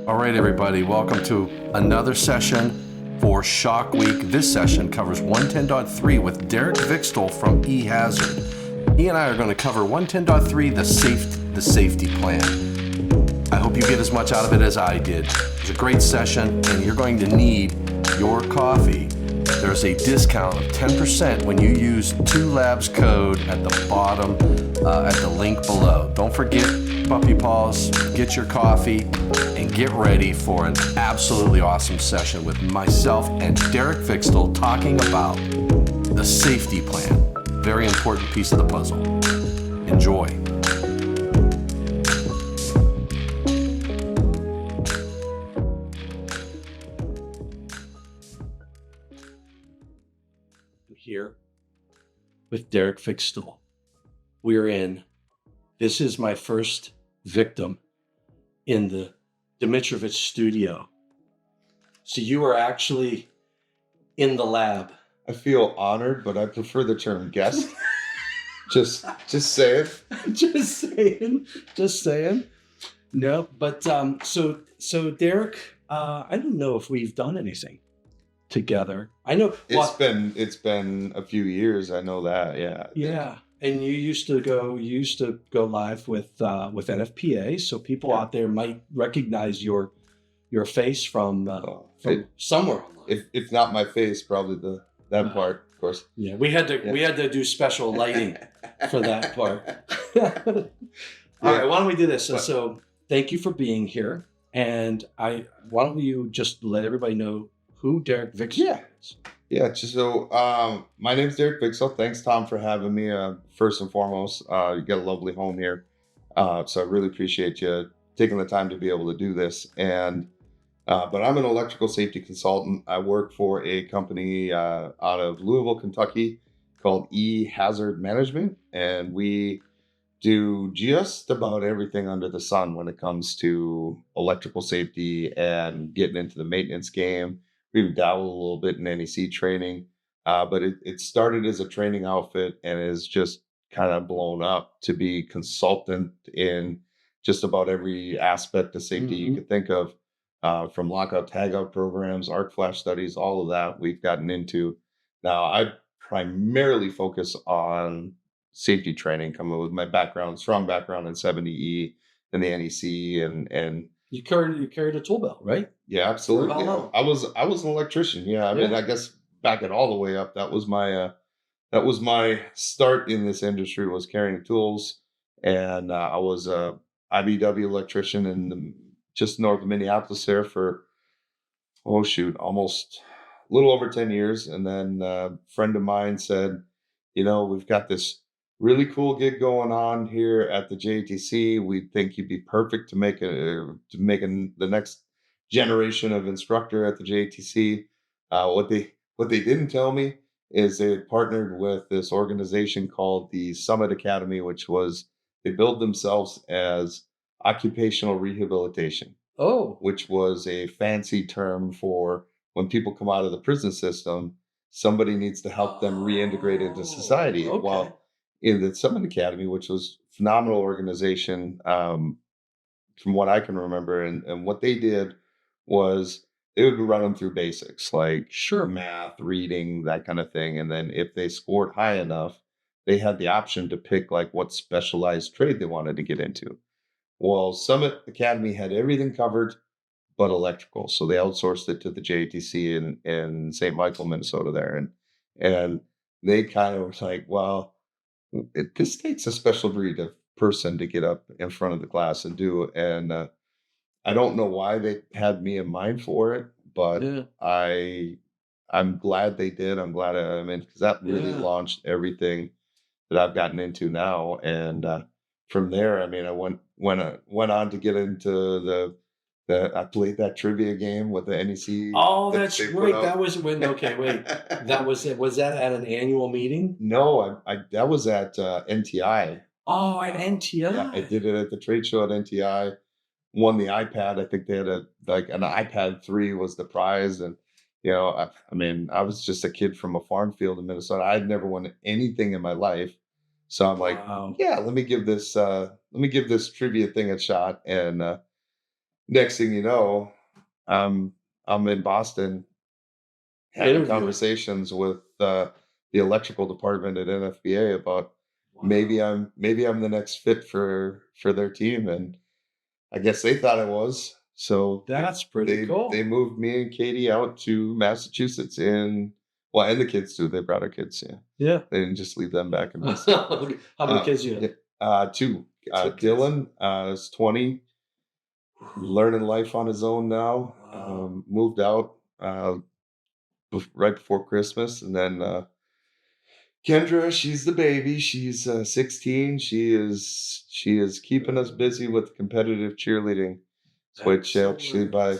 All right, everybody, welcome to another session for Shock Week. This session covers 110.3 with Derek Vigstol from eHazard. He and I are going to cover 110.3, the safety plan. I hope you get as much out of it as I did. It was a great session, and you're going to need your coffee. There's a discount of 10% when you use 2Labs code at the bottom, at the link below. Don't forget, puppy paws, get your coffee, and get ready for an absolutely awesome session with myself and Derek Vigstol talking about the safety plan. Very important piece of the puzzle. Enjoy. Here with Derek Vigstol. This is my first victim in the Domitrovich studio. So you are actually in the lab. I feel honored, but I prefer the term guest. just say it. Just saying. No, but so Derek, I don't know if we've done anything together. I know It's been a few years. I know that. Yeah. Yeah. And you used to go live with NFPA, so people out there might recognize your face from somewhere online. If not my face, probably that part, of course. Yeah, we had to do special lighting for that part. All right, why don't we do this? So thank you for being here, and why don't you just let everybody know who Derek Vigstol is? Yeah, so my name's Derek Vigstol. Thanks, Tom, for having me. First and foremost, you got a lovely home here. So I really appreciate you taking the time to be able to do this. And but I'm an electrical safety consultant. I work for a company out of Louisville, Kentucky called eHazard Management. And we do just about everything under the sun when it comes to electrical safety and getting into the maintenance game. We've dabbled a little bit in NEC training, but it started as a training outfit and is just kind of blown up to be consultant in just about every aspect of safety you could think of, from lockout, tagout programs, arc flash studies, all of that we've gotten into. Now, I primarily focus on safety training, coming with my strong background in 70E and the NEC and You carried a tool belt, right? Yeah, absolutely. I was an electrician. Yeah, I mean, I guess back it all the way up. That was my start in this industry, was carrying tools, and I was a IBW electrician just north of Minneapolis there for almost a little over 10 years, and then a friend of mine said, we've got this really cool gig going on here at the JTC. We think you'd be perfect to make the next generation of instructor at the JTC. What they didn't tell me is they had partnered with this organization called the Summit Academy, they billed themselves as occupational rehabilitation. Oh, which was a fancy term for when people come out of the prison system, somebody needs to help them reintegrate into society. Okay. While in the Summit Academy, which was a phenomenal organization, from what I can remember, and what they did was they would run them through basics like math, reading, that kind of thing. And then if they scored high enough, they had the option to pick like what specialized trade they wanted to get into. Well, Summit Academy had everything covered but electrical. So they outsourced it to the JTC in St. Michael, Minnesota there. And they kind of was like, well, this takes a special breed of person to get up in front of the class and do it. And I don't know why they had me in mind for it, but I'm glad they did. I'm glad because that really launched everything that I've gotten into now. And from there, I mean, I went on to get into I played that trivia game with the NEC. Oh, that's right. That was when. Okay, wait. That was it. Was that at an annual meeting? No, that was at NTI. Oh, at NTI. Yeah, I did it at the trade show at NTI. Won the iPad. I think they had an iPad 3 was the prize, and I mean, I was just a kid from a farm field in Minnesota. I'd never won anything in my life, so I'm like, yeah, let me give this trivia thing a shot, and next thing you know, I'm in Boston having Interviewing. conversations with the electrical department at NFPA about Wow. maybe I'm the next fit for their team, and I guess they thought I was. So That's pretty cool. they moved me and Katie out to Massachusetts and the kids too. They brought our kids. Yeah, Yeah. they didn't just leave them back in Boston. How many kids you have? Two. Two kids. Dylan is 20, learning life on his own now. Wow. Moved out right before Christmas, and then Kendra, she's the baby. She's 16. She is keeping us busy with competitive cheerleading, which actually by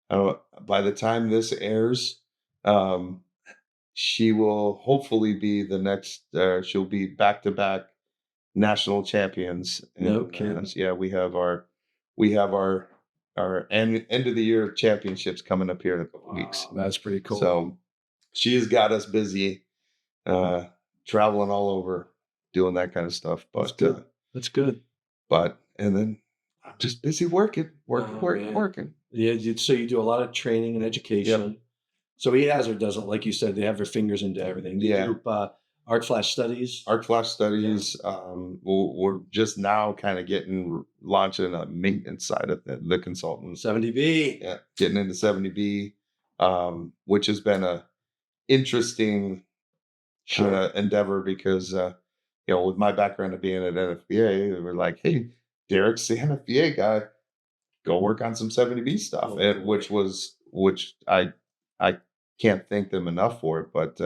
the time this airs, um, she will hopefully be the next. She'll be back to back national champions. No And, kidding. yeah, we have our end of the year championships coming up here in a couple weeks. That's pretty cool. So she's got us busy, traveling all over, doing that kind of stuff. But That's good. That's good. But and then I'm just busy working. Yeah, so you do a lot of training and education. So eHazard doesn't, like you said, they have their fingers into everything. They do Art Flash Studies. Art Flash Studies. We're just now kind of launching a maintenance side of the consultants. 70B. Yeah, getting into 70B, which has been a interesting kind of endeavor because with my background of being at NFPA, they were like, "Hey, Derek's the NFPA guy. Go work on some 70B stuff," and which I can't thank them enough for it. But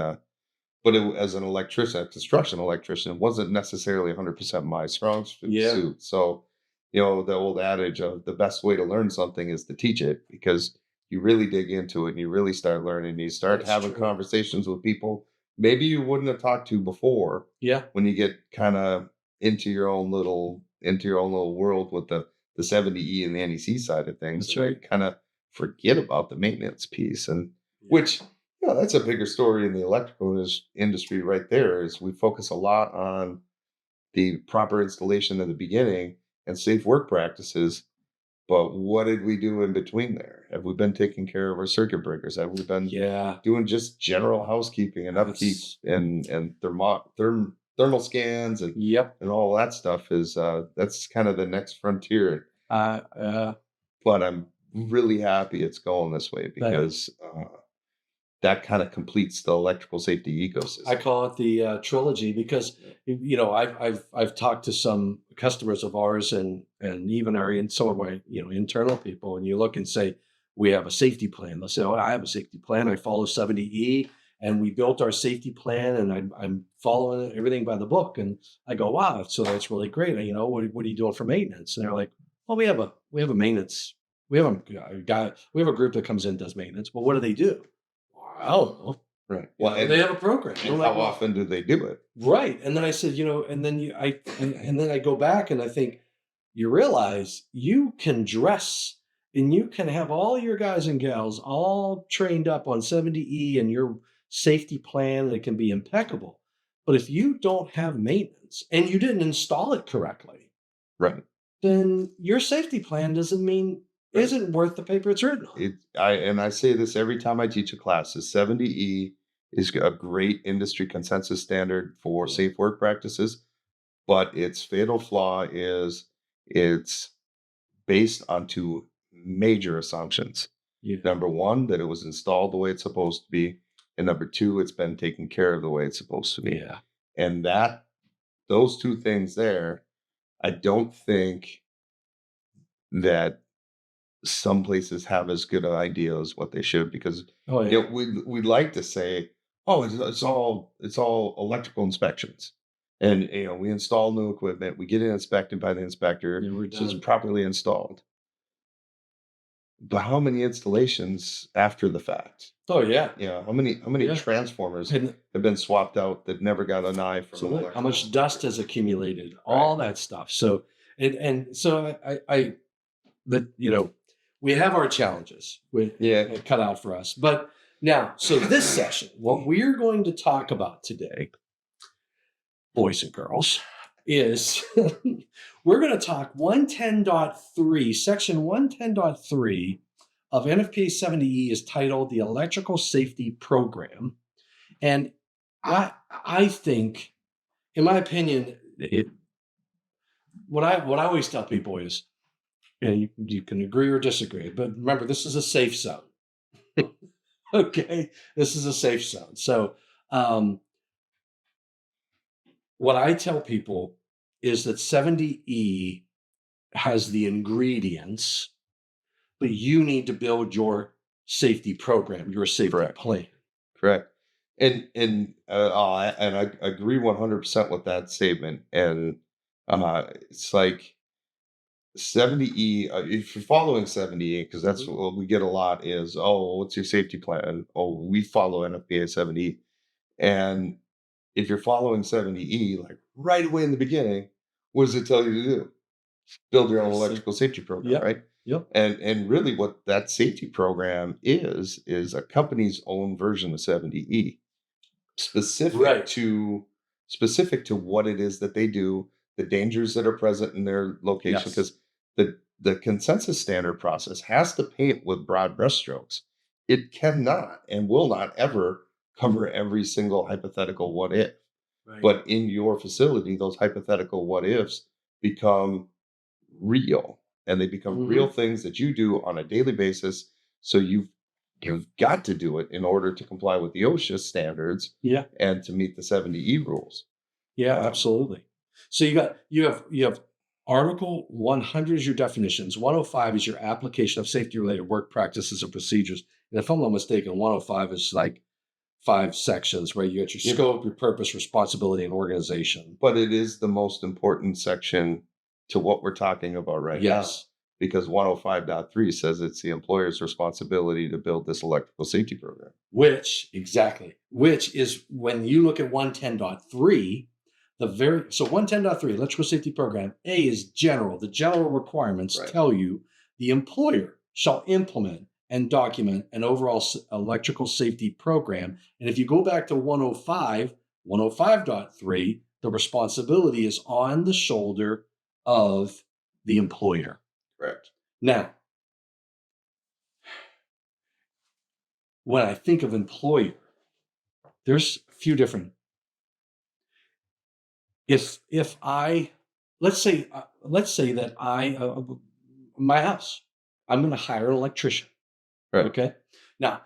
as an electrician, a construction electrician, it wasn't necessarily 100% my strong suit. So, the old adage of the best way to learn something is to teach it, because you really dig into it and you really start learning. You start having conversations with people maybe you wouldn't have talked to before. Yeah. When you get kind of into your own little world with the 70E and the NEC side of things. That's right. Kind of forget about the maintenance piece, and which that's a bigger story in the electrical industry right there. Is we focus a lot on the proper installation in the beginning and safe work practices. But what did we do in between there? Have we been taking care of our circuit breakers? Have we been doing just general housekeeping and upkeep and thermal scans and and all that stuff? That's kind of the next frontier. But I'm really happy it's going this way, because that kind of completes the electrical safety ecosystem. I call it the trilogy, because I've talked to some customers of ours and even some of my internal people, and you look and say, we have a safety plan. They'll say, "Oh, I have a safety plan. I follow 70E, and we built our safety plan, and I'm following everything by the book." And I go, "Wow, so that's really great. What are you doing for maintenance?" And they're like, "Well, we have a maintenance. We have a group that comes in and does maintenance. Well, what do they do?" I don't know. Right. Well, they have a program. And how often do they do it? Right. And then I said, and then I go back and I think, you realize you can dress and you can have all your guys and gals all trained up on 70E and your safety plan, and it can be impeccable. But if you don't have maintenance and you didn't install it correctly, right, then your safety plan isn't worth the paper it's written on. I say this every time I teach a class: is 70E is a great industry consensus standard for safe work practices, but its fatal flaw is it's based on two major assumptions. Number one, that it was installed the way it's supposed to be, and number two, it's been taken care of the way it's supposed to be. And those two things there, I don't think that some places have as good an idea as what they should, because we'd like to say, "Oh, it's all electrical inspections, and we install new equipment, we get it inspected by the inspector, so it's properly installed." But how many installations after the fact? Oh yeah. How many transformers have been swapped out that never got an eye from? How much dust has accumulated? All that stuff. So we have our challenges cut out for us. But now, so this session, what we're going to talk about today, boys and girls, is we're going to talk 110.3, section 110.3 of NFPA 70E is titled the Electrical Safety Program. And I think, in my opinion, what I always tell people is, you can agree or disagree, but remember, this is a safe zone. Okay, this is a safe zone. So what I tell people is that 70E has the ingredients, but you need to build your safety program, your safety Correct. plan. Correct. And I agree 100% with that statement. And it's like 70E, if you're following 70E, because that's what we get a lot is, oh, what's your safety plan? Oh, we follow NFPA 70E. And if you're following 70E, like right away in the beginning, what does it tell you to do? Build your own electrical safety program, Yep. right? Yep. And really what that safety program is a company's own version of 70E, specific Right. to what it is that they do, the dangers that are present in their location, Yes. because the consensus standard process has to paint with broad brushstrokes. It cannot and will not ever cover every single hypothetical what if. Right. But in your facility, those hypothetical what ifs become real, and they become real things that you do on a daily basis. So you've got to do it in order to comply with the OSHA standards, Yeah. and to meet the 70E rules. Yeah, absolutely. So you have Article 100 is your definitions. 105 is your application of safety related work practices and procedures. And if I'm not mistaken, 105 is like 5 sections where you get your scope, your purpose, responsibility, and organization. But it is the most important section to what we're talking about right now, because 105.3 says it's the employer's responsibility to build this electrical safety program. Which is when you look at 110.3, so 110.3, electrical safety program, A is general. The general requirements tell you the employer shall implement and document an overall electrical safety program. And if you go back to 105.3, the responsibility is on the shoulder of the employer. Correct. Now, when I think of employer, there's a few different. If I let's say that my house, I'm going to hire an electrician. Right. Okay. Now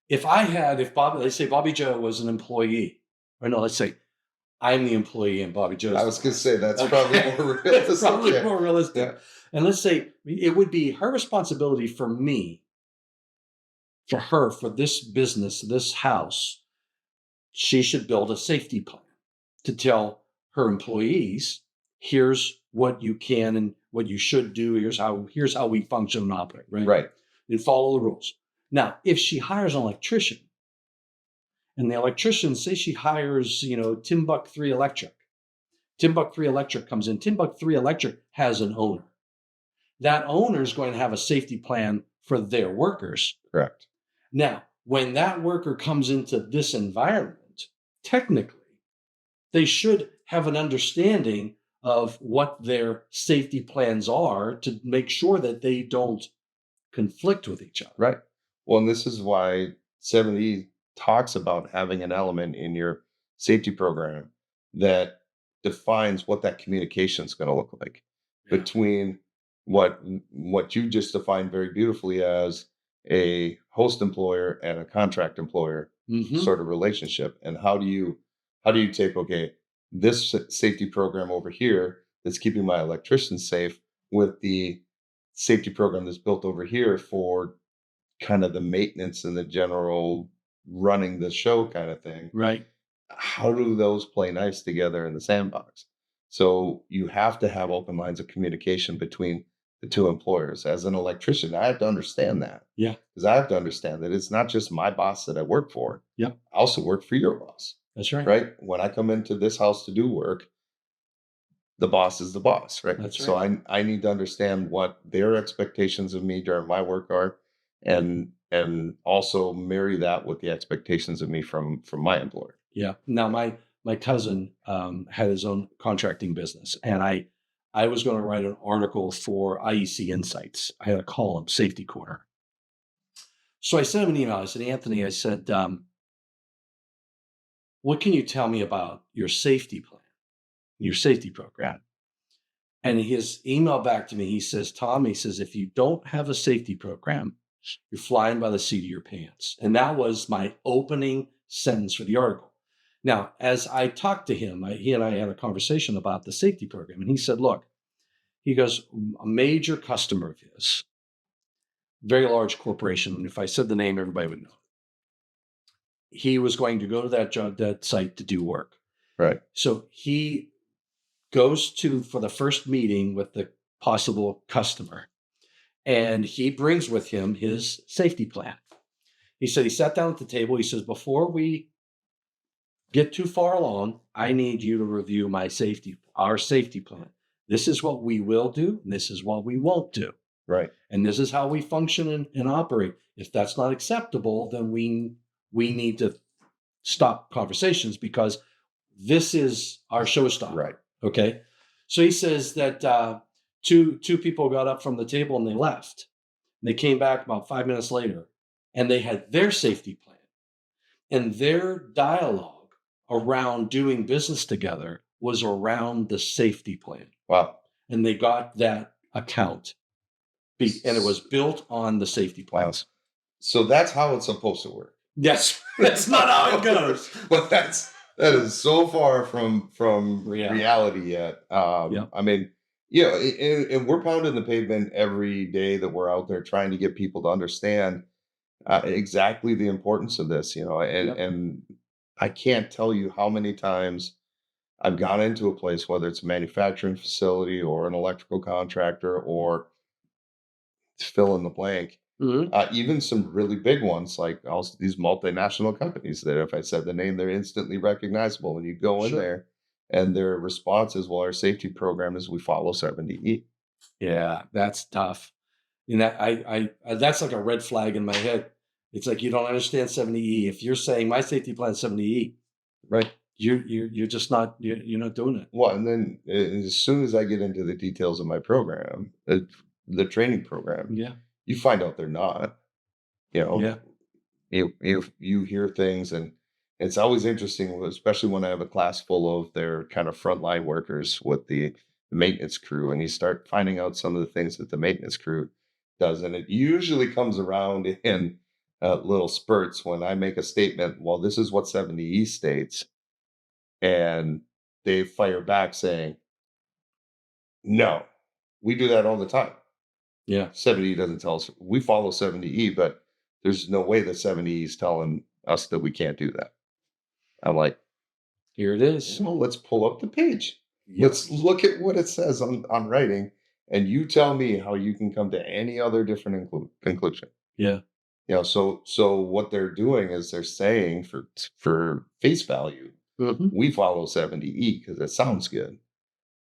if Bobby Joe was an employee, or no, let's say I'm the employee and Bobby Joe's. I was going to say that's probably more realistic. Probably more realistic. Yeah. And let's say it would be her responsibility for this business, this house. She should build a safety plan to tell her employees, here's what you can and what you should do. Here's how we function and operate, right? Right. And follow the rules. Now, if she hires an electrician, and the electrician, say she hires, Timbuk 3 Electric. Timbuk 3 Electric comes in. Timbuk 3 Electric has an owner. That owner is going to have a safety plan for their workers. Correct. Now, when that worker comes into this environment, technically, they should have an understanding of what their safety plans are to make sure that they don't conflict with each other. Right. Well, and this is why 70 talks about having an element in your safety program that defines what that communication is going to look like between what you just defined very beautifully as a host employer and a contract employer sort of relationship. And how do you take, okay, this safety program over here that's keeping my electricians safe with the safety program that's built over here for kind of the maintenance and the general running the show kind of thing. Right. How do those play nice together in the sandbox? So you have to have open lines of communication between the two employers. As an electrician, I have to understand that. Yeah. Because I have to understand that it's not just my boss that I work for. Yeah. I also work for your boss. That's right. Right? When I come into this house to do work, the boss is the boss, right? That's right. So I need to understand what their expectations of me during my work are, and also marry that with the expectations of me from my employer. Yeah. Now my cousin had his own contracting business, and I was going to write an article for IEC Insights. I had a column, Safety Corner. So I sent him an email. I said, Anthony, I said, what can you tell me about your safety plan, your safety program? And his email back to me, he says, Tom, he says, if you don't have a safety program, you're flying by the seat of your pants. And that was my opening sentence for the article. Now, as I talked to him, he and I had a conversation about the safety program. And he said, look, he goes, a major customer of his, very large corporation. And if I said the name, everybody would know. He was going to go to that site to do work. Right. So he goes for the first meeting with the possible customer, and he brings with him his safety plan. He said he sat down at the table. He says, before we get too far along, I need you to review our safety plan. This is what we will do, and this is what we won't do. Right. And this is how we function and operate. If that's not acceptable, then we need to stop conversations, because this is our showstopper. Right. Okay. So he says that two people got up from the table and they left. They came back about 5 minutes later, and they had their safety plan, and their dialogue around doing business together was around the safety plan. Wow. And they got that account, and it was built on the safety plans. So that's how it's supposed to work. Yes, that's not how it goes. But that is so far from reality yet. Yeah. I mean, and we're pounding the pavement every day that we're out there trying to get people to understand exactly the importance of this. And I can't tell you how many times I've gone into a place, whether it's a manufacturing facility or an electrical contractor or fill in the blank. Mm-hmm. Even some really big ones, like also these multinational companies that if I said the name, they're instantly recognizable when you go in Sure. there, and their response is, well, our safety program is we follow 70E. Yeah, that's tough. And that I that's like a red flag in my head. It's like, you don't understand 70E. If you're saying my safety plan is 70E, Right. you're just not you're not doing it. Well, and then as soon as I get into the details of my program, the training program, Yeah. you find out they're not. Yeah. You hear things, and it's always interesting, especially when I have a class full of their kind of frontline workers with the maintenance crew, and you start finding out some of the things that the maintenance crew does, and it usually comes around in little spurts when I make a statement. Well, this is what 70E states, and they fire back saying, "No, we do that all the time. Yeah. 70E doesn't tell us. We follow 70E, but there's no way that 70E is telling us that we can't do that." I'm like, Here it is. well, let's pull up the page. Yep. Let's look at what it says on writing, and you tell me how you can come to any other different conclusion. Yeah. So what they're doing is they're saying for face value, Mm-hmm. we follow 70E because it sounds good.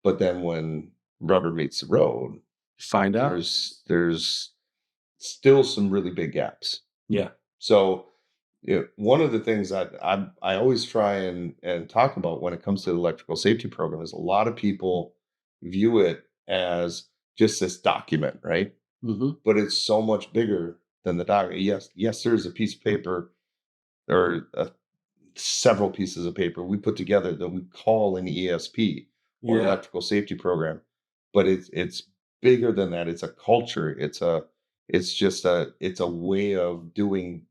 But then when rubber meets the road, Find out. there's still some really big gaps. Yeah. So one of the things that I always try and talk about when it comes to the electrical safety program is a lot of people view it as just this document, right? Mm-hmm. But it's so much bigger than the document. Yes, there's a piece of paper or several pieces of paper we put together that we call an ESP or Yeah. electrical safety program, but it's bigger than that. It's a culture. It's a way of doing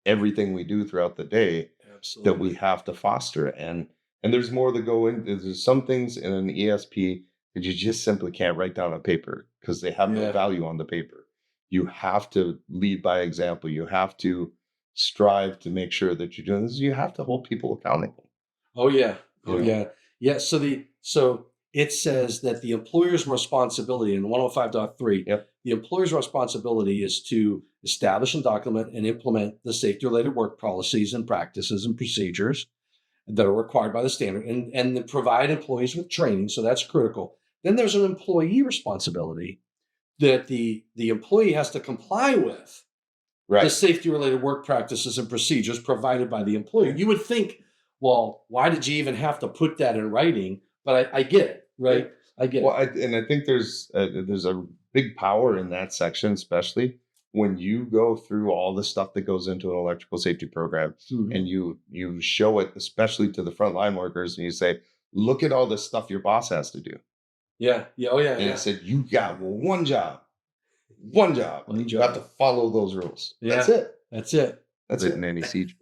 everything we do throughout the day Absolutely. that we have to foster. And there's more that go in. There's some things in an ESP that you just simply can't write down on paper because they have no Yeah. value on the paper. You have to lead by example. You have to strive to make sure that you're doing this. You have to hold people accountable. Oh yeah. Oh Yeah. yeah. Yeah. So it says that the employer's responsibility in 105.3, Yep. the employer's responsibility is to establish and document and implement the safety-related work policies and practices and procedures that are required by the standard, and then provide employees with training. So that's critical. Then there's an employee responsibility that the employee has to comply with the Right. safety-related work practices and procedures provided by the employer. You would think, well, why did you even have to put that in writing? But I get it, right? I get Well, it. and I think there's a big power in that section, especially when you go through all the stuff that goes into an electrical safety program, Mhm. and you show it, especially to the frontline workers, and you say, "Look at all this stuff your boss has to do," Yeah. Yeah. Oh, yeah. and it Yeah. said, "You got one job, One and you have job. to follow those rules. That's Yeah. it. That's it. That's it in any siege."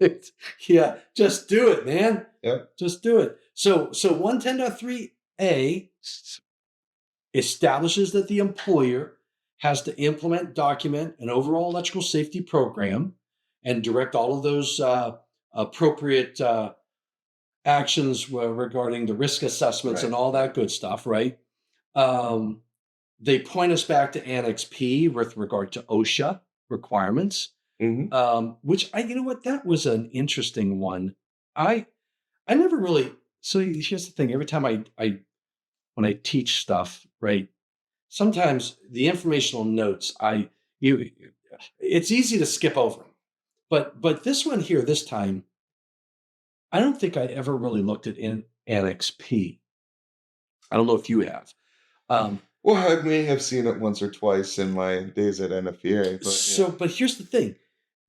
Yeah. Just do it, man. Yep. Just do it. So 110.3A establishes that the employer has to implement, document an overall electrical safety program and direct all of those appropriate actions regarding the risk assessments and Right. all that good stuff, right? Um, they point us back to Annex P with regard to OSHA requirements, Hmm. which you know what, that was an interesting one. I never really. So here's the thing: every time I when I teach stuff, right? Sometimes the informational notes you it's easy to skip over, but this one here this time I don't think I ever really looked at in Annex P. I don't know if you have. Um, Well, I may have seen it once or twice in my days at NFPA, but yeah. but here's the thing: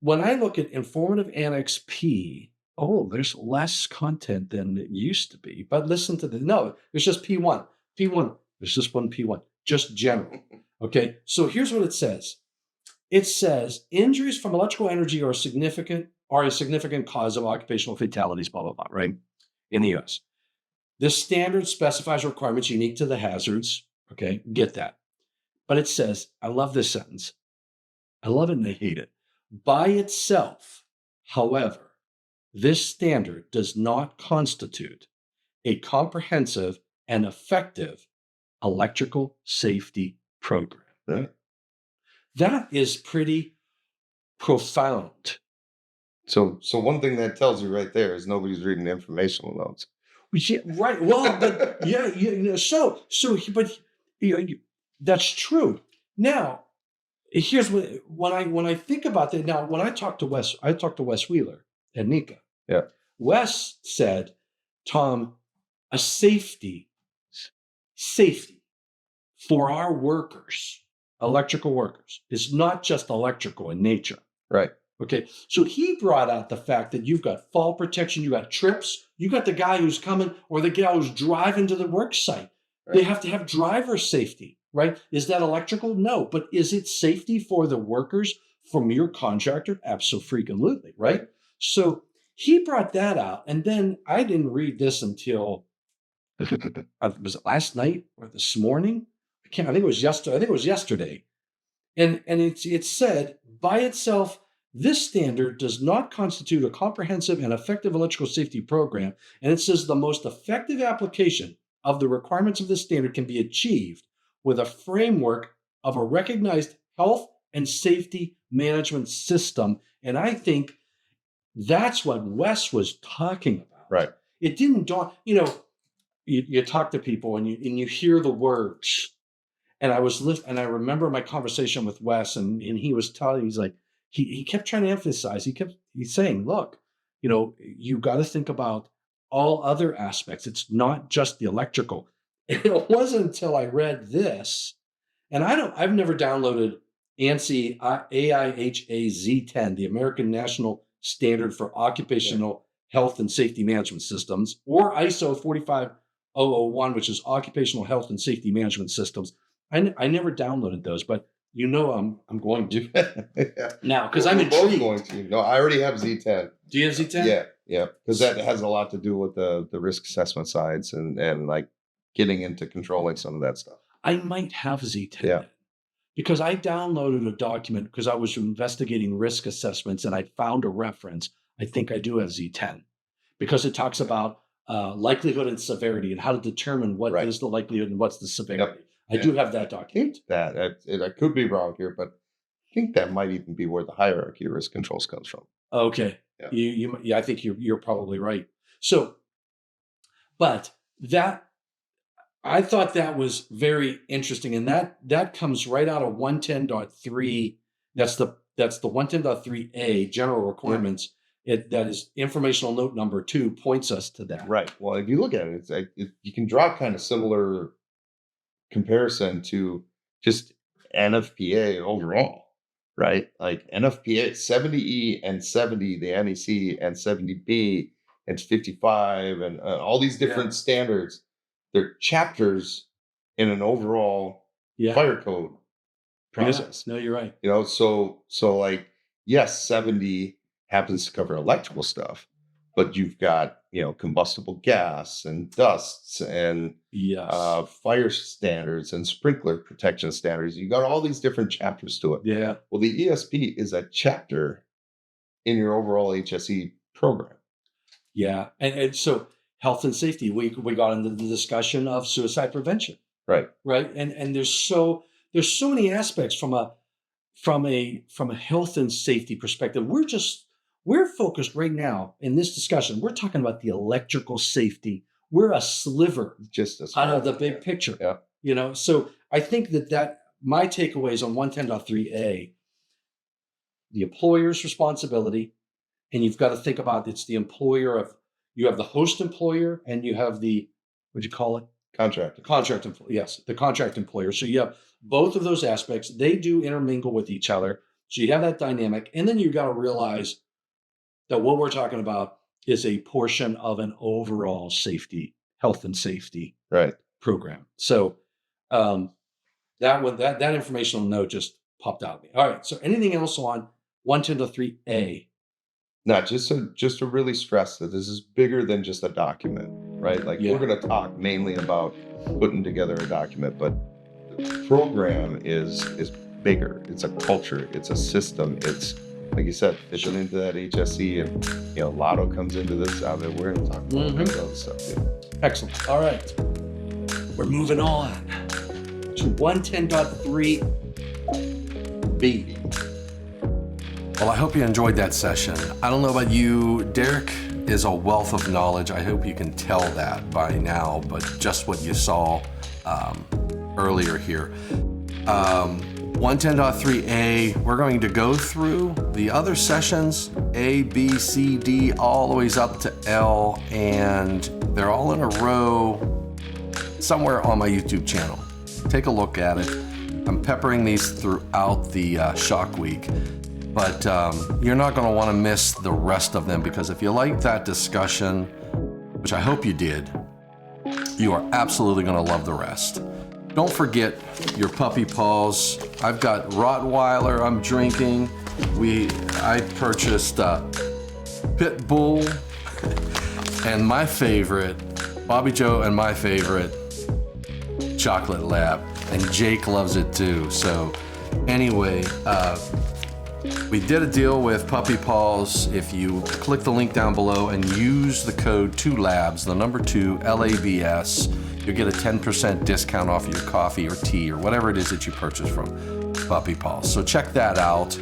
when I look at informative Annex P, oh, there's less content than it used to be. But listen to no, there's just P1, P1. There's just one P1, just general. Okay, so here's what it says. It says injuries from electrical energy are a significant cause of occupational fatalities, blah, blah, blah, right? In the US. This standard specifies requirements unique to the hazards. Okay, get that. But it says, I love this sentence. I love it and I hate it. By itself, however, this standard does not constitute a comprehensive and effective electrical safety program. Right. That is pretty profound. So one thing that tells you right there is nobody's reading the informational notes. Yeah, right. Well, but yeah, but that's true. Now, here's what when I think about that. Now, when I talked to Wes Wheeler at Nika. Yeah. Wes said, Tom, a safety for our workers, electrical workers, is not just electrical in nature. Right. Okay, so he brought out the fact that you've got fall protection, you got trips, you got the guy who's coming or the guy who's driving to the work site. Right. They have to have driver safety, right? Is that electrical? No, but is it safety for the workers from your contractor? Absolutely, right? So he brought that out, and then I didn't read this until was it last night or this morning? I think it was yesterday. I think it was yesterday, and it said by itself. This standard does not constitute a comprehensive and effective electrical safety program, and it says the most effective application of the requirements of this standard can be achieved with a framework of a recognized health and safety management system. And I think that's what Wes was talking about. Right. It didn't dawn, you talk to people and you hear the words. And I remember my conversation with Wes, and he was telling, he's like, he kept trying to emphasize, he's saying, look, you got to think about all other aspects. It's not just the electrical. And it wasn't until I read this, and I've never downloaded ANSI AIHA Z10, the American National Standard for Occupational Health and Safety Management Systems, or ISO 45001, which is Occupational Health and Safety Management Systems. I never downloaded those, but I'm going to Yeah. now because I'm We're both intrigued. going to. No, I already have Z10. Do you have Z10? Yeah, because that has a lot to do with the risk assessment sides and like getting into controlling some of that stuff. I might have Z10 Yeah. then, because I downloaded a document because I was investigating risk assessments and I found a reference. I think I do have Z10 because it talks about likelihood and severity and how to determine what Right. is the likelihood and what's the severity. Yep. I do have that document. I could be wrong here, but I think that might even be where the hierarchy of risk controls comes from. Okay. Yeah. I think you're probably right. So, but that I thought that was very interesting, and that comes right out of 110.3. That's the 110.3A general requirements. that is informational note number 2 points us to that. Right. Well, if you look at it, it's like you can draw kind of similar comparison to just NFPA overall, right? Like NFPA 70E and 70, the NEC and 70B and 55 and all these different standards. They're chapters in an overall Yeah. fire code Yeah. process. No, you're right. You know, so like yes, 70 happens to cover electrical stuff, but you've got, you know, combustible gas and dusts and Yes. fire standards and sprinkler protection standards. You got all these different chapters to it. Yeah. Well, the ESP is a chapter in your overall HSE program. Yeah. And so health and safety, we got into the discussion of suicide prevention. Right. Right. And there's so many aspects from a health and safety perspective. We're focused right now in this discussion. We're talking about the electrical safety. We're a sliver Just as out of the big picture. Yeah. You know, so I think that my takeaways on 110.3A, the employer's responsibility, and you've got to think about it's the employer of, you have the host employer and you have the, what'd you call it? Contract. The contract employer. Yes, the contract employer. So you have both of those aspects. They do intermingle with each other. So you have that dynamic. And then you got to realize that what we're talking about is a portion of an overall safety, health and safety Right. program. So that informational note just popped out at me. All right. So anything else on 110.3A? No, just to really stress that this is bigger than just a document, right? Like Yeah. we're going to talk mainly about putting together a document, but the program is bigger. It's a culture. It's a system. It's, like you said, fitting into that HSE, and you know, Lotto comes into this. I mean, we're going to talk about that other stuff too. Excellent. All right. We're moving on to 110.3B. Well, I hope you enjoyed that session. I don't know about you, Derek is a wealth of knowledge. I hope you can tell that by now, but just what you saw earlier here. 110.3A, we're going to go through the other sessions, A, B, C, D, all the ways up to L, and they're all in a row somewhere on my YouTube channel. Take a look at it. I'm peppering these throughout the Shock Week, but you're not going to want to miss the rest of them, because if you like that discussion, which I hope you did, you are absolutely going to love the rest. Don't forget your puppy paws. I've got Rottweiler I'm drinking. I purchased Pit Bull and my favorite, Bobby Joe, and my favorite, Chocolate Lab. And Jake loves it too. So anyway, we did a deal with Puppy Paws. If you click the link down below and use the code 2LABS, the number 2, LABS, you'll get a 10% discount off your coffee or tea or whatever it is that you purchase from Puppy Paws. So check that out.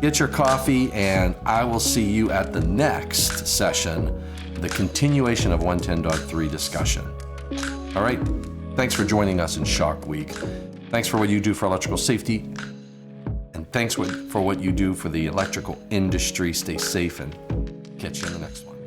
Get your coffee, and I will see you at the next session, the continuation of 110.3 discussion. All right. Thanks for joining us in Shock Week. Thanks for what you do for electrical safety. And thanks for what you do for the electrical industry. Stay safe and catch you in the next one.